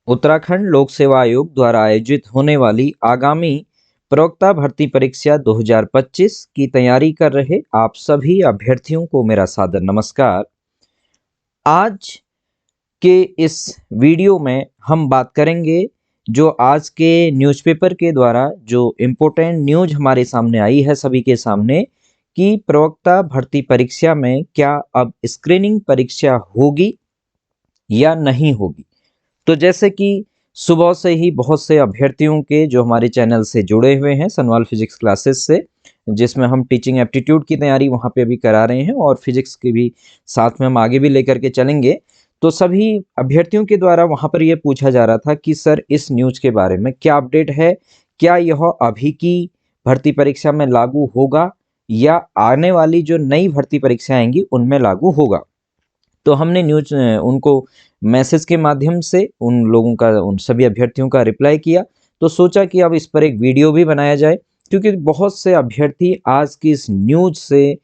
उत्तराखंड लोक सेवा आयोग द्वारा आयोजित होने वाली आगामी प्रवक्ता भर्ती परीक्षा 2025 की तैयारी कर रहे आप सभी अभ्यर्थियों को मेरा सादर नमस्कार। आज के इस वीडियो में हम बात करेंगे जो आज के न्यूज़पेपर के द्वारा जो इम्पोर्टेंट न्यूज़ हमारे सामने आई है सभी के सामने कि प्रवक्ता भर्ती परीक्षा में क्या अब स्क्रीनिंग परीक्षा होगी या नहीं होगी। तो जैसे कि सुबह से ही बहुत से अभ्यर्थियों के जो हमारे चैनल से जुड़े हुए हैं सनवाल फिजिक्स क्लासेस से, जिसमें हम टीचिंग एप्टीट्यूड की तैयारी वहाँ पे अभी करा रहे हैं और फिजिक्स की भी साथ में हम आगे भी लेकर के चलेंगे। तो सभी अभ्यर्थियों के द्वारा वहाँ पर ये पूछा जा रहा था कि सर इस न्यूज़ के बारे में क्या अपडेट है, क्या यह अभी की भर्ती परीक्षा में लागू होगा या आने वाली जो नई भर्ती परीक्षा आएंगी उनमें लागू होगा। तो हमने न्यूज़ उनको मैसेज के माध्यम से उन लोगों का उन सभी अभ्यर्थियों का रिप्लाई किया। तो सोचा कि अब इस पर एक वीडियो भी बनाया जाए, क्योंकि बहुत से अभ्यर्थी आज की इस न्यूज़ से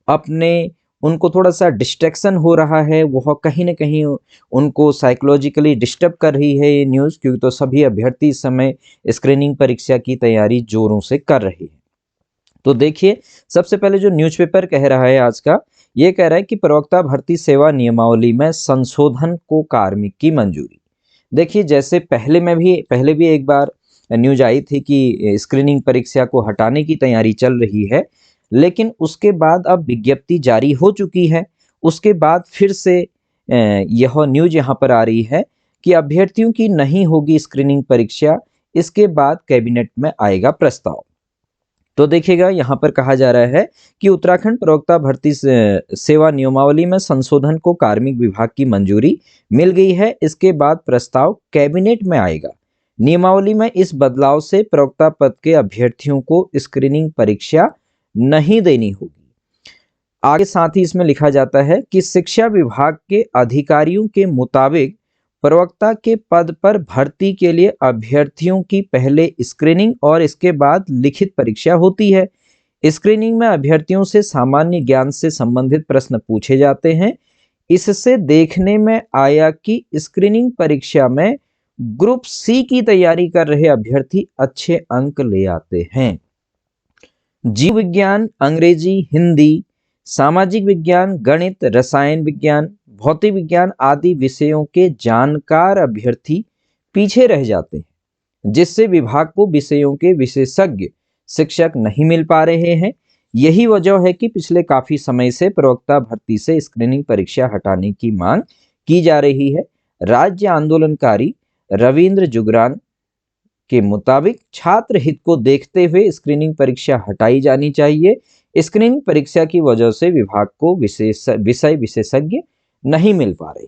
अपने उनको थोड़ा सा डिस्ट्रैक्शन हो रहा है, वह कहीं ना कहीं उनको साइकोलॉजिकली डिस्टर्ब कर रही है ये न्यूज़, क्योंकि तो सभी अभ्यर्थी इस समय स्क्रीनिंग परीक्षा की तैयारी जोरों से कर रहे हैं। तो देखिए, सबसे पहले जो न्यूज़पेपर कह रहा है आज का, ये कह रहा है कि प्रवक्ता भर्ती सेवा नियमावली में संशोधन को कार्मिक की मंजूरी। देखिए, जैसे पहले भी एक बार न्यूज आई थी कि स्क्रीनिंग परीक्षा को हटाने की तैयारी चल रही है, लेकिन उसके बाद अब विज्ञप्ति जारी हो चुकी है। उसके बाद फिर से यह न्यूज यहाँ पर आ रही है कि अभ्यर्थियों की नहीं होगी स्क्रीनिंग परीक्षा, इसके बाद कैबिनेट में आएगा प्रस्ताव। तो देखिएगा, यहाँ पर कहा जा रहा है कि उत्तराखंड प्रवक्ता भर्ती सेवा नियमावली में संशोधन को कार्मिक विभाग की मंजूरी मिल गई है। इसके बाद प्रस्ताव कैबिनेट में आएगा। नियमावली में इस बदलाव से प्रवक्ता पद के अभ्यर्थियों को स्क्रीनिंग परीक्षा नहीं देनी होगी। आगे साथ ही इसमें लिखा जाता है कि शिक्षा विभाग के अधिकारियों के मुताबिक प्रवक्ता के पद पर भर्ती के लिए अभ्यर्थियों की पहले स्क्रीनिंग और इसके बाद लिखित परीक्षा होती है। स्क्रीनिंग में अभ्यर्थियों से सामान्य ज्ञान से संबंधित प्रश्न पूछे जाते हैं। इससे देखने में आया कि स्क्रीनिंग परीक्षा में ग्रुप सी की तैयारी कर रहे अभ्यर्थी अच्छे अंक ले आते हैं। जीव विज्ञान, अंग्रेजी, हिंदी, सामाजिक विज्ञान, गणित, रसायन विज्ञान, भौतिक विज्ञान आदि विषयों के जानकार अभ्यर्थी पीछे रह जाते हैं, जिससे विभाग को विषयों के विशेषज्ञ शिक्षक नहीं मिल पा रहे हैं। यही वजह है कि पिछले काफी समय से प्रवक्ता भर्ती से स्क्रीनिंग परीक्षा हटाने की मांग की जा रही है। राज्य आंदोलनकारी रविंद्र जुगरान के मुताबिक छात्र हित को देखते हुए स्क्रीनिंग परीक्षा हटाई जानी चाहिए। स्क्रीनिंग परीक्षा की वजह से विभाग को विषय विशेषज्ञ नहीं मिल पा रहे।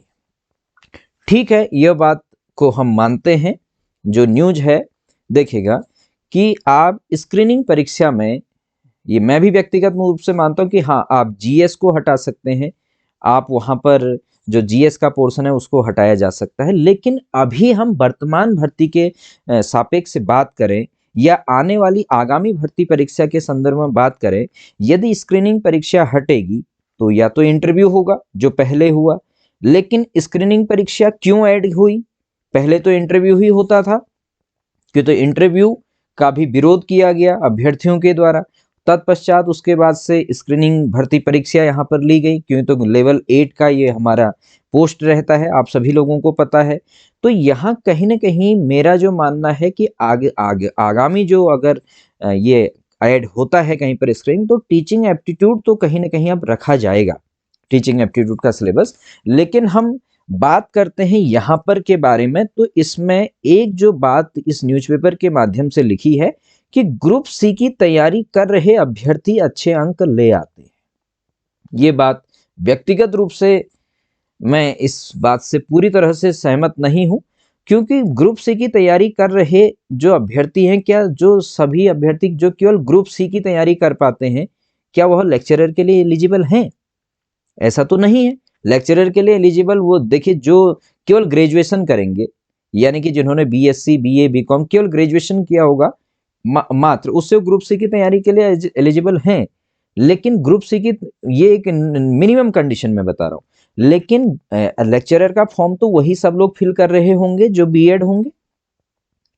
ठीक है, यह बात को हम मानते हैं। जो न्यूज है, देखिएगा कि आप स्क्रीनिंग परीक्षा में, ये मैं भी व्यक्तिगत रूप से मानता हूं कि हाँ, आप जीएस को हटा सकते हैं, आप वहां पर जो जीएस का पोर्शन है उसको हटाया जा सकता है। लेकिन अभी हम वर्तमान भर्ती के सापेक्ष से बात करें या आने वाली आगामी भर्ती परीक्षा के संदर्भ में बात करें, यदि स्क्रीनिंग परीक्षा हटेगी तो या तो इंटरव्यू होगा जो पहले हुआ। लेकिन स्क्रीनिंग परीक्षा क्यों ऐड हुई? पहले तो इंटरव्यू ही होता था, कि तो इंटरव्यू का भी विरोध किया गया अभ्यर्थियों के द्वारा। तत्पश्चात उसके बाद से स्क्रीनिंग भर्ती परीक्षा यहाँ पर ली गई, क्योंकि तो लेवल 8 का ये हमारा पोस्ट रहता है, आप सभी लोगों को पता है। तो यहाँ कहीं ना कहीं मेरा जो मानना है कि आगामी जो अगर ये ऐड होता है कहीं पर स्क्रीनिंग, तो टीचिंग एप्टीट्यूड तो कहीं ना कहीं अब रखा जाएगा, टीचिंग एप्टीट्यूड का सिलेबस। लेकिन हम बात करते हैं यहाँ पर के बारे में, तो इसमें एक जो बात इस न्यूज़पेपर के माध्यम से लिखी है कि ग्रुप सी की तैयारी कर रहे अभ्यर्थी अच्छे अंक ले आते हैं। ये बात व्यक्तिगत रूप से मैं इस बात से पूरी तरह से सहमत नहीं हूं, क्योंकि ग्रुप सी की तैयारी कर रहे जो अभ्यर्थी हैं, क्या जो सभी अभ्यर्थी जो केवल ग्रुप सी की तैयारी कर पाते हैं, क्या वह लेक्चरर के लिए एलिजिबल हैं? ऐसा तो नहीं है। लेक्चरर के लिए एलिजिबल वो देखिए जो केवल ग्रेजुएशन करेंगे, यानी कि जिन्होंने बीएससी, बीए, बीकॉम केवल ग्रेजुएशन किया होगा मात्र, उससे ग्रुप सी की तैयारी के लिए एलिजिबल हैं। लेकिन ग्रुप सी की ये एक मिनिमम कंडीशन में बता रहा हूँ। लेकिन लेक्चरर का फॉर्म तो वही सब लोग फिल कर रहे होंगे जो बीएड होंगे,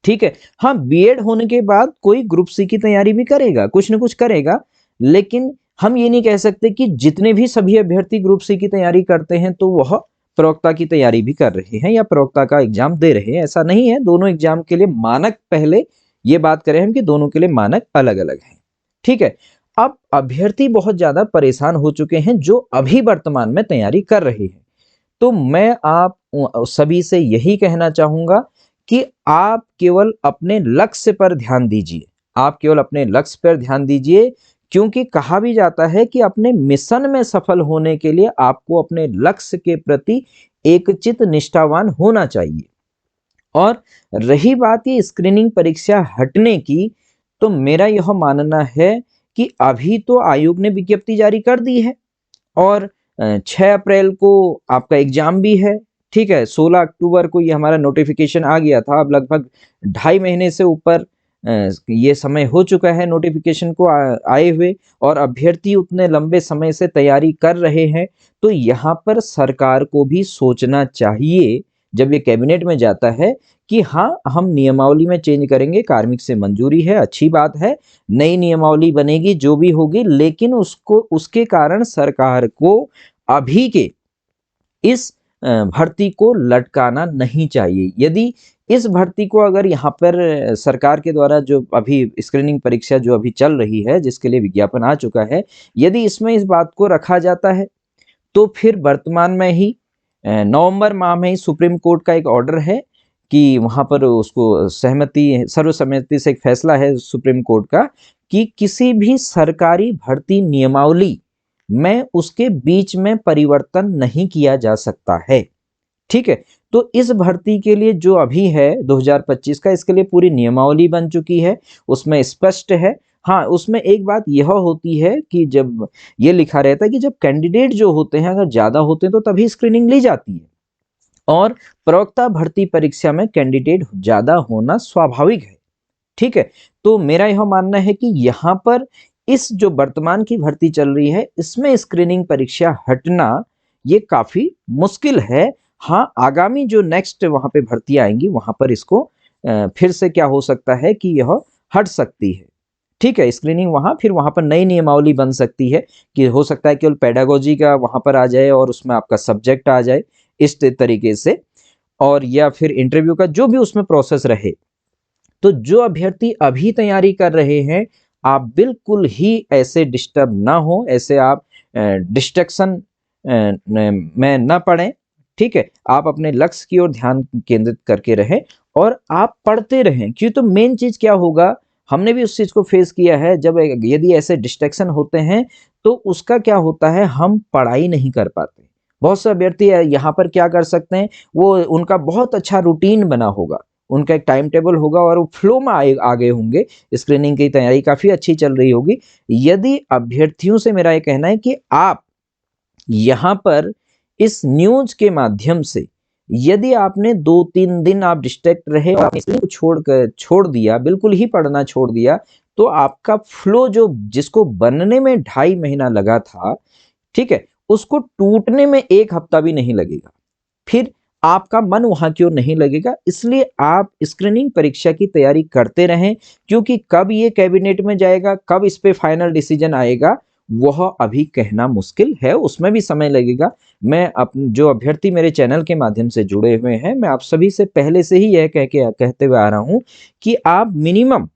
ठीक है। हाँ, बीएड होने के बाद कोई ग्रुप सी की तैयारी भी करेगा, कुछ न कुछ करेगा, लेकिन हम ये नहीं कह सकते कि जितने भी सभी अभ्यर्थी ग्रुप सी की तैयारी करते हैं तो वह प्रवक्ता की तैयारी भी कर रहे हैं या प्रवक्ता का एग्जाम दे रहे हैं, ऐसा नहीं है। दोनों एग्जाम के लिए मानक, पहले ये बात करें हम कि दोनों के लिए मानक अलग अलग हैं, ठीक है। अब अभ्यर्थी बहुत ज्यादा परेशान हो चुके हैं जो अभी वर्तमान में तैयारी कर रहे हैं, तो मैं आप सभी से यही कहना चाहूंगा कि आप केवल अपने लक्ष्य पर ध्यान दीजिए, आप केवल अपने लक्ष्य पर ध्यान दीजिए, क्योंकि कहा भी जाता है कि अपने मिशन में सफल होने के लिए आपको अपने लक्ष्य के प्रति एकचित निष्ठावान होना चाहिए। और रही बात ये स्क्रीनिंग परीक्षा हटने की, तो मेरा यह मानना है कि अभी तो आयोग ने विज्ञप्ति जारी कर दी है और 6 अप्रैल को आपका एग्जाम भी है, ठीक है। 16 अक्टूबर को ये हमारा नोटिफिकेशन आ गया था, अब लगभग 2.5 महीने से ऊपर ये समय हो चुका है नोटिफिकेशन को आए हुए, और अभ्यर्थी उतने लंबे समय से तैयारी कर रहे हैं, तो यहाँ पर सरकार को भी सोचना चाहिए जब ये कैबिनेट में जाता है कि हाँ, हम नियमावली में चेंज करेंगे, कार्मिक से मंजूरी है, अच्छी बात है, नई नियमावली बनेगी जो भी होगी, लेकिन उसको उसके कारण सरकार को अभी के इस भर्ती को लटकाना नहीं चाहिए। यदि इस भर्ती को अगर यहाँ पर सरकार के द्वारा जो अभी स्क्रीनिंग परीक्षा जो अभी चल रही है, जिसके लिए विज्ञापन आ चुका है, यदि इसमें इस बात को रखा जाता है तो फिर वर्तमान में ही नवंबर माह में ही सुप्रीम कोर्ट का एक ऑर्डर है कि वहां पर उसको सहमति, सर्वसम्मति से एक फैसला है सुप्रीम कोर्ट का कि किसी भी सरकारी भर्ती नियमावली में उसके बीच में परिवर्तन नहीं किया जा सकता है, ठीक है। तो इस भर्ती के लिए जो अभी है 2025 का, इसके लिए पूरी नियमावली बन चुकी है, उसमें स्पष्ट है। हाँ, उसमें एक बात यह होती है कि जब ये लिखा रहता है कि जब कैंडिडेट जो होते हैं अगर ज्यादा होते हैं तो तभी स्क्रीनिंग ली जाती है, और प्रवक्ता भर्ती परीक्षा में कैंडिडेट ज्यादा होना स्वाभाविक है, ठीक है। तो मेरा यह मानना है कि यहाँ पर इस जो वर्तमान की भर्ती चल रही है इसमें स्क्रीनिंग परीक्षा हटना ये काफी मुश्किल है। हाँ, आगामी जो नेक्स्ट वहां पे भर्ती आएंगी वहां पर इसको फिर से क्या हो सकता है कि यह हट सकती है, ठीक है। स्क्रीनिंग वहां, फिर वहां पर नई नियमावली बन सकती है कि हो सकता है केवल पेडागोजी का वहां पर आ जाए और उसमें आपका सब्जेक्ट आ जाए इस तरीके से, और या फिर इंटरव्यू का जो भी उसमें प्रोसेस रहे। तो जो अभ्यर्थी अभी तैयारी कर रहे हैं, आप बिल्कुल ही ऐसे डिस्टर्ब ना हो, ऐसे आप डिस्ट्रैक्शन में ना पड़े, ठीक है। आप अपने लक्ष्य की ओर ध्यान केंद्रित करके रहें और आप पढ़ते रहें, क्यों तो मेन चीज क्या होगा, हमने भी उस चीज को फेस किया है, जब यदि ऐसे डिस्ट्रैक्शन होते हैं तो उसका क्या होता है, हम पढ़ाई नहीं कर पाते। बहुत से अभ्यर्थी यहाँ पर क्या कर सकते हैं, वो उनका बहुत अच्छा रूटीन बना होगा, उनका एक टाइम टेबल होगा और वो फ्लो में आगे होंगे, स्क्रीनिंग की तैयारी काफी अच्छी चल रही होगी। यदि अभ्यर्थियों से मेरा ये कहना है कि आप यहाँ पर इस न्यूज के माध्यम से यदि आपने 2-3 दिन आप डिस्ट्रैक्ट रहे और आपने छोड़ दिया, बिल्कुल ही पढ़ना छोड़ दिया, तो आपका फ्लो जो जिसको बनने में 2.5 महीना लगा था, ठीक है, उसको टूटने में 1 हफ्ता भी नहीं लगेगा, फिर आपका मन वहां क्यों नहीं लगेगा। इसलिए आप स्क्रीनिंग परीक्षा की तैयारी करते रहें, क्योंकि कब ये कैबिनेट में जाएगा, कब इस पे फाइनल डिसीजन आएगा, वह अभी कहना मुश्किल है, उसमें भी समय लगेगा। मैं जो अभ्यर्थी मेरे चैनल के माध्यम से जुड़े हुए हैं, मैं आप सभी से पहले से ही यह कहते हुए आ रहा हूं कि आप मिनिमम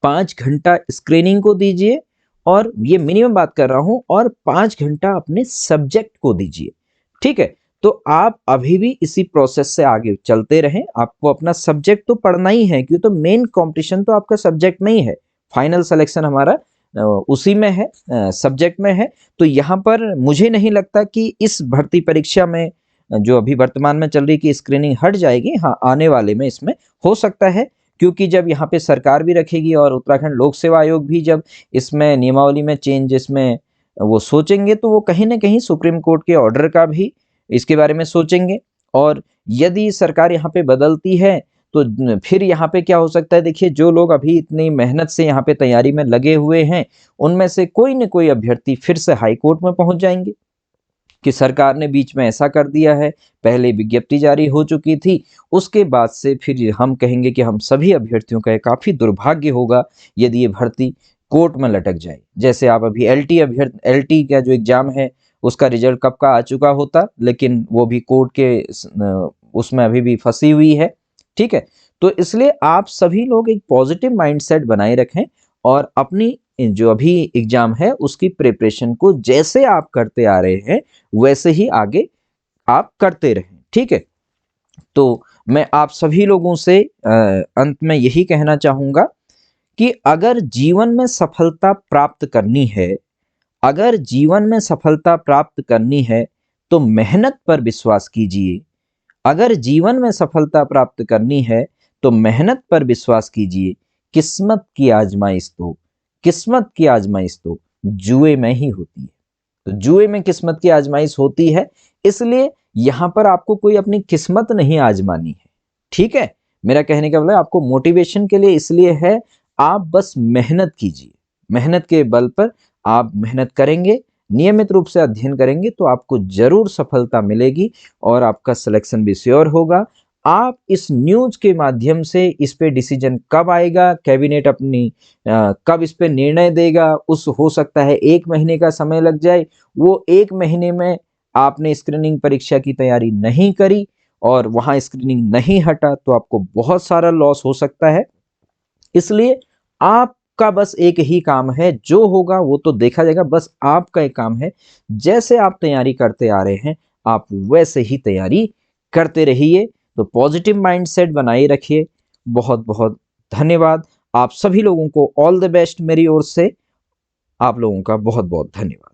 5 घंटा स्क्रीनिंग को दीजिए, और ये मिनिमम बात कर रहा हूं, और 5 घंटा अपने सब्जेक्ट को दीजिए, ठीक है। तो आप अभी भी इसी प्रोसेस से आगे चलते रहें, आपको अपना सब्जेक्ट तो पढ़ना ही है, क्यों तो मेन कंपटीशन तो आपका सब्जेक्ट में ही है, फाइनल सिलेक्शन हमारा उसी में है, सब्जेक्ट में है। तो यहाँ पर मुझे नहीं लगता कि इस भर्ती परीक्षा में जो अभी वर्तमान में चल रही की स्क्रीनिंग हट जाएगी। हाँ, आने वाले में इसमें हो सकता है, क्योंकि जब यहाँ पे सरकार भी रखेगी और उत्तराखंड लोक सेवा आयोग भी जब इसमें नियमावली में चेंज इसमें वो सोचेंगे, तो वो कहीं ना कहीं सुप्रीम कोर्ट के ऑर्डर का भी इसके बारे में सोचेंगे। और यदि सरकार यहाँ पे बदलती है तो फिर यहाँ पे क्या हो सकता है, देखिए, जो लोग अभी इतनी मेहनत से यहाँ पे तैयारी में लगे हुए हैं, उनमें से कोई न कोई अभ्यर्थी फिर से हाई कोर्ट में पहुंच जाएंगे, कि सरकार ने बीच में ऐसा कर दिया है, पहले विज्ञप्ति जारी हो चुकी थी, उसके बाद से फिर हम कहेंगे कि हम सभी अभ्यर्थियों का काफ़ी दुर्भाग्य होगा यदि ये भर्ती कोर्ट में लटक जाए। जैसे आप अभी एलटी का जो एग्ज़ाम है उसका रिजल्ट कब का आ चुका होता, लेकिन वो भी कोर्ट के उसमें अभी भी फंसी हुई है। ठीक है, तो इसलिए आप सभी लोग एक पॉजिटिव माइंडसेट बनाए रखें और अपनी जो अभी एग्जाम है उसकी प्रिपरेशन को जैसे आप करते आ रहे हैं वैसे ही आगे आप करते रहें। ठीक है, तो मैं आप सभी लोगों से अंत में यही कहना चाहूंगा कि अगर जीवन में सफलता प्राप्त करनी है, अगर जीवन में सफलता प्राप्त करनी है तो मेहनत पर विश्वास कीजिए। अगर जीवन में सफलता प्राप्त करनी है तो मेहनत पर विश्वास कीजिए। किस्मत की आजमाइश तो जुए में ही होती है। तो जुए में किस्मत की आजमाइश होती है, इसलिए यहां पर आपको कोई अपनी किस्मत नहीं आजमानी है। ठीक है, मेरा कहने का मतलब आपको मोटिवेशन के लिए इसलिए है, आप बस मेहनत कीजिए। मेहनत के बल पर आप मेहनत करेंगे, नियमित रूप से अध्ययन करेंगे तो आपको जरूर सफलता मिलेगी और आपका सिलेक्शन भी श्योर होगा। आप इस न्यूज के माध्यम से इस पे डिसीजन कब आएगा, कैबिनेट अपनी कब इस पे निर्णय देगा, उस हो सकता है 1 महीने का समय लग जाए। वो 1 महीने में आपने स्क्रीनिंग परीक्षा की तैयारी नहीं करी और वहां स्क्रीनिंग नहीं हटा तो आपको बहुत सारा लॉस हो सकता है। इसलिए आपका बस एक ही काम है, जो होगा वो तो देखा जाएगा, बस आपका एक काम है, जैसे आप तैयारी करते आ रहे हैं आप वैसे ही तैयारी करते रहिए। तो पॉजिटिव माइंडसेट बनाए रखिए। बहुत बहुत धन्यवाद। आप सभी लोगों को ऑल द बेस्ट मेरी ओर से। आप लोगों का बहुत बहुत धन्यवाद।